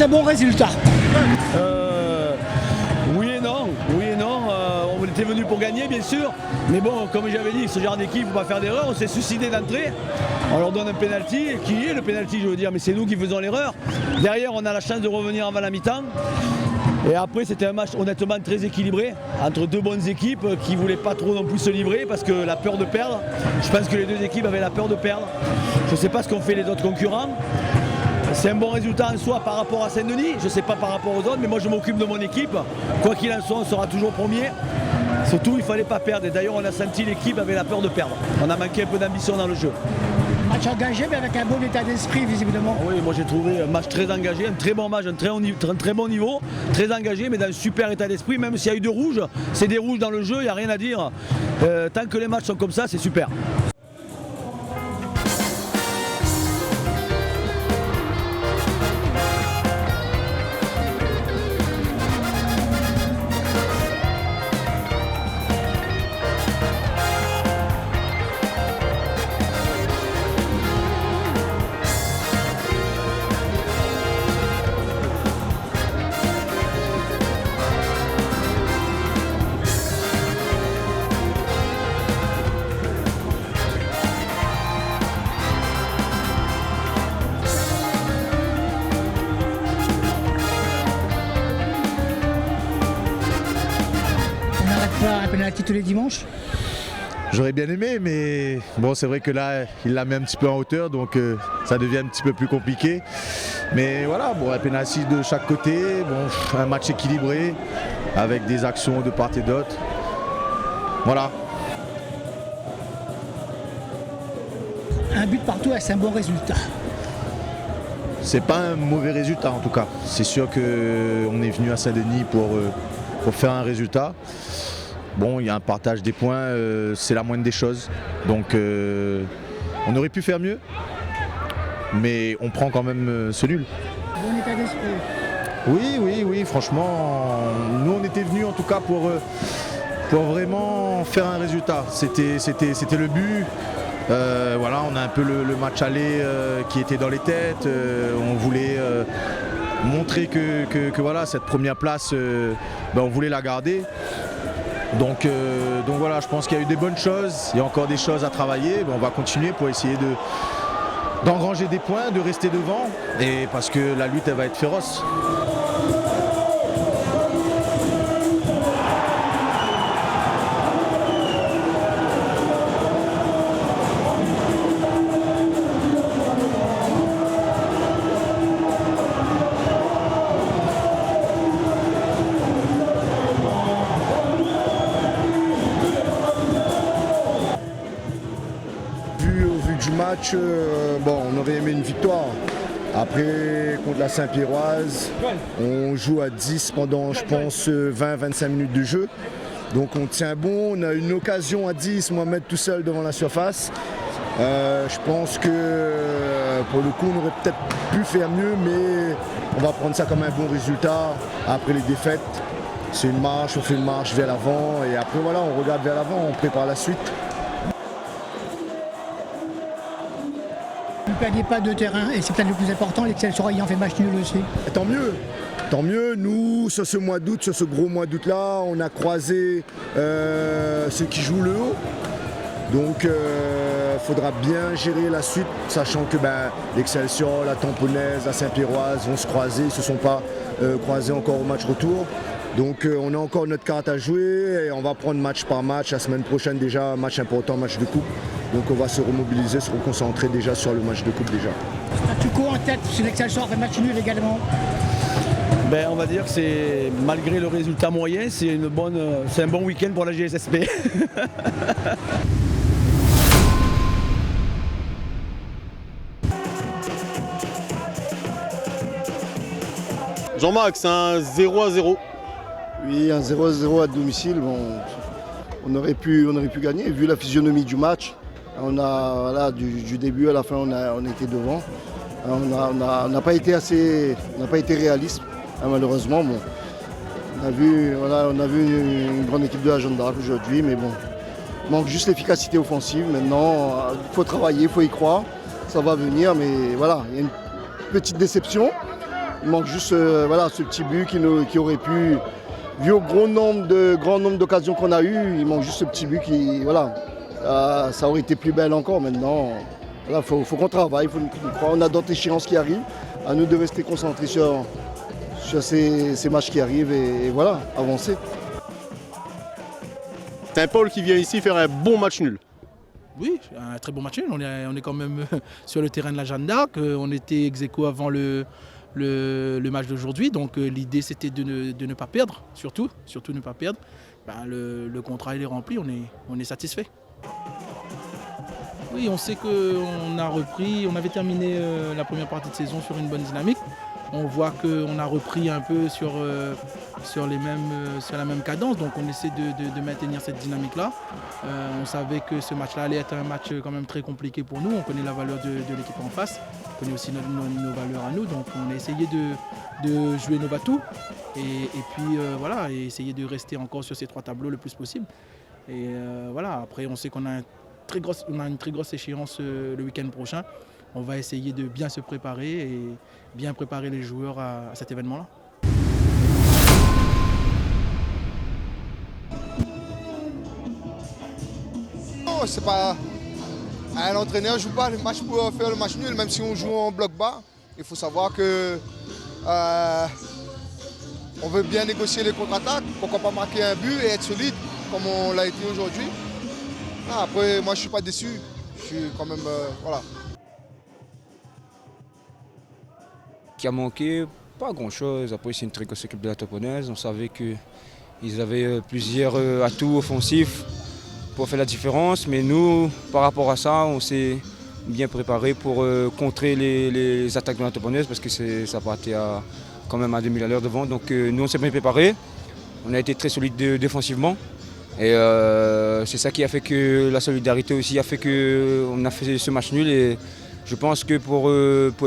très bon résultat. Oui et non. On était venu pour gagner, bien sûr. Mais bon, comme j'avais dit, ce genre d'équipe, il ne faut pas faire d'erreur. On s'est suicidé d'entrée. On leur donne un pénalty. Qui est le pénalty, je veux dire, mais c'est nous qui faisons l'erreur. Derrière, on a la chance de revenir avant la mi-temps. Et après, c'était un match honnêtement très équilibré, entre deux bonnes équipes qui ne voulaient pas trop non plus se livrer parce que la peur de perdre. Je pense que les deux équipes avaient la peur de perdre. Je ne sais pas ce qu'ont fait les autres concurrents. C'est un bon résultat en soi par rapport à Saint-Denis, je ne sais pas par rapport aux autres, mais moi je m'occupe de mon équipe. Quoi qu'il en soit, on sera toujours premier. Surtout, il ne fallait pas perdre. Et d'ailleurs, on a senti l'équipe avait la peur de perdre. On a manqué un peu d'ambition dans le jeu. Match engagé, mais avec un bon état d'esprit, visiblement. Oui, moi j'ai trouvé un match très engagé, un très bon match, un très bon niveau, très engagé, mais dans un super état d'esprit. Même s'il y a eu deux rouges, c'est des rouges dans le jeu, il n'y a rien à dire. Tant que les matchs sont comme ça, c'est super. Un penalty tous les dimanches. J'aurais bien aimé, mais bon, c'est vrai que là, il la met un petit peu en hauteur, donc ça devient un petit peu plus compliqué. Mais voilà, bon, un penalty de chaque côté, bon, un match équilibré, avec des actions de part et d'autre. Voilà. Un but partout, c'est un bon résultat. C'est pas un mauvais résultat en tout cas. C'est sûr qu'on est venu à Saint-Denis pour faire un résultat. Bon, il y a un partage des points, c'est la moindre des choses. Donc on aurait pu faire mieux, mais on prend quand même ce nul. Bon état d'esprit. Oui, franchement, nous on était venus en tout cas pour vraiment faire un résultat. C'était le but. Voilà, on a un peu le match aller qui était dans les têtes. On voulait montrer que voilà, cette première place, on voulait la garder. Donc voilà, je pense qu'il y a eu des bonnes choses, il y a encore des choses à travailler. On va continuer pour essayer d'engranger des points, de rester devant, et parce que la lutte elle va être féroce. Du match, on aurait aimé une victoire. Après, contre la Saint-Pierroise, on joue à 10 pendant, je pense, 20-25 minutes de jeu. Donc on tient bon, on a une occasion à 10, Mohamed tout seul devant la surface. Je pense que pour le coup, on aurait peut-être pu faire mieux, mais on va prendre ça comme un bon résultat. Après les défaites, c'est une marche, on fait une marche vers l'avant, et après voilà, on regarde vers l'avant, on prépare la suite. Vous ne perdiez pas de terrain, et c'est peut-être le plus important, l'Excelsior ayant fait match nul aussi. Tant mieux, nous, sur ce mois d'août, sur ce gros mois d'août-là, on a croisé ceux qui jouent le haut. Donc il faudra bien gérer la suite, sachant que l'Excelsior, la Tamponnaise, la Saint-Pierroise vont se croiser, ils ne se sont pas croisés encore au match retour. Donc on a encore notre carte à jouer et on va prendre match par match. La semaine prochaine déjà, match important, match de coupe. Donc on va se remobiliser, se reconcentrer déjà sur le match de coupe déjà. Tu cours en tête sur l'Excelsior fait match nul également. On va dire que c'est, malgré le résultat moyen, c'est un bon week-end pour la GSSP. Jean-Marc, c'est un 0-0. Oui, un 0-0 à domicile, on aurait pu gagner vu la physionomie du match. Du début à la fin, on était devant. On n'a pas été réaliste, malheureusement. Bon. On a vu une grande équipe de la Jeanne d'Arc aujourd'hui, mais bon, il manque juste l'efficacité offensive. Maintenant, il faut travailler, il faut y croire. Ça va venir, mais voilà, il y a une petite déception. Il manque juste voilà, ce petit but qui aurait pu, vu au grand nombre d'occasions qu'on a eues, il manque juste ce petit but qui, voilà, ça aurait été plus belle encore. Maintenant, il faut qu'on travaille, il faut y croire. On a d'autres échéances qui arrivent, à nous de rester concentrés sur ces matchs qui arrivent et voilà, avancer. Saint-Paul qui vient ici faire un bon match nul. Oui, un très bon match nul. On est quand même sur le terrain de la Jeanne d'Arc. On était ex-aequo avant le match d'aujourd'hui. Donc l'idée c'était de ne pas perdre, surtout ne pas perdre. Le contrat il est rempli, on est satisfait. Oui, on sait qu'on a repris, on avait terminé la première partie de saison sur une bonne dynamique. On voit qu'on a repris un peu sur la même cadence, donc on essaie de maintenir cette dynamique-là. On savait que ce match-là allait être un match quand même très compliqué pour nous. On connaît la valeur de l'équipe en face, on connaît aussi nos valeurs à nous, donc on a essayé de jouer nos atouts et puis voilà, et essayer de rester encore sur ces 3 tableaux le plus possible. Et voilà, après on sait qu'on a une très grosse échéance le week-end prochain. On va essayer de bien se préparer et bien préparer les joueurs à cet événement-là. C'est pas un entraîneur ne joue pas le match pour faire le match nul, même si on joue en bloc bas. Il faut savoir que on veut bien négocier les contre-attaques, pourquoi pas marquer un but et être solide comme on l'a été aujourd'hui. Après, moi je suis pas déçu, je suis quand même voilà. Qui a manqué, pas grand-chose. Après, c'est une très grosse équipe de la Toponnaise. On savait qu'ils avaient plusieurs atouts offensifs pour faire la différence. Mais nous, par rapport à ça, on s'est bien préparé pour contrer les attaques de la Toponnaise parce que ça partait quand même à 2000 à l'heure devant. Donc nous, on s'est bien préparé. On a été très solide défensivement. Et c'est ça qui a fait que la solidarité aussi a fait qu'on a fait ce match nul. Et je pense que pour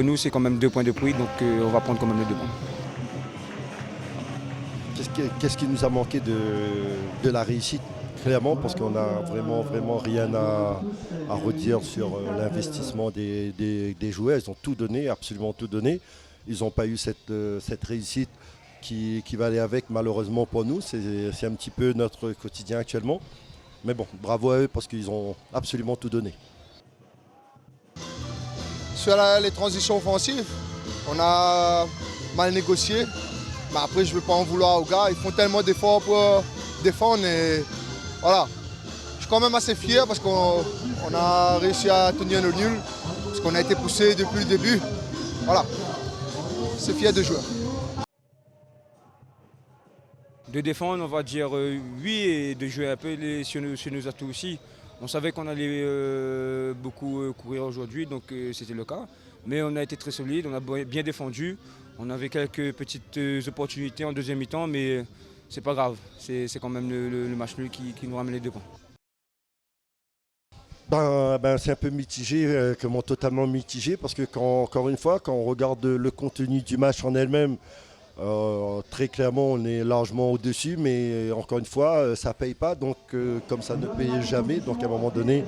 nous, c'est quand même 2 points de prix, donc on va prendre quand même les 2 points. Qu'est-ce qui nous a manqué de la réussite? Clairement, parce qu'on n'a vraiment rien à redire sur l'investissement des joueurs. Ils ont tout donné, absolument tout donné. Ils n'ont pas eu cette réussite qui va aller avec, malheureusement pour nous. C'est un petit peu notre quotidien actuellement. Mais bon, bravo à eux parce qu'ils ont absolument tout donné. Sur les transitions offensives, on a mal négocié. Mais après, je ne veux pas en vouloir aux gars. Ils font tellement d'efforts pour défendre. Et voilà. Je suis quand même assez fier parce qu'on a réussi à tenir le nul. Parce qu'on a été poussé depuis le début. Voilà. C'est fier de jouer. De défendre, on va dire oui, et de jouer un peu sur nos atouts aussi. On savait qu'on allait beaucoup courir aujourd'hui, donc c'était le cas. Mais on a été très solide, on a bien défendu. On avait quelques petites opportunités en deuxième mi-temps, mais c'est pas grave. C'est quand même le match nul qui nous ramène les 2 points. C'est un peu mitigé, totalement mitigé, parce que encore une fois, quand on regarde le contenu du match en elle-même, très clairement, on est largement au-dessus, mais encore une fois, ça ne paye pas. Donc, comme ça ne paye jamais, donc à un moment donné,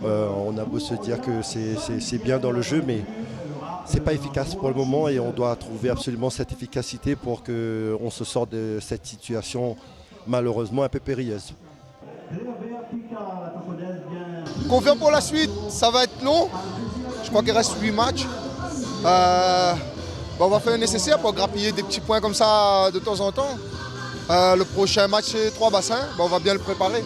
on a beau se dire que c'est bien dans le jeu, mais ce n'est pas efficace pour le moment et on doit trouver absolument cette efficacité pour qu'on se sorte de cette situation malheureusement un peu périlleuse. Confiant pour la suite, ça va être long. Je crois qu'il reste 8 matchs. On va faire le nécessaire pour grappiller des petits points comme ça de temps en temps. Le prochain match, c'est 3 bassins, on va bien le préparer.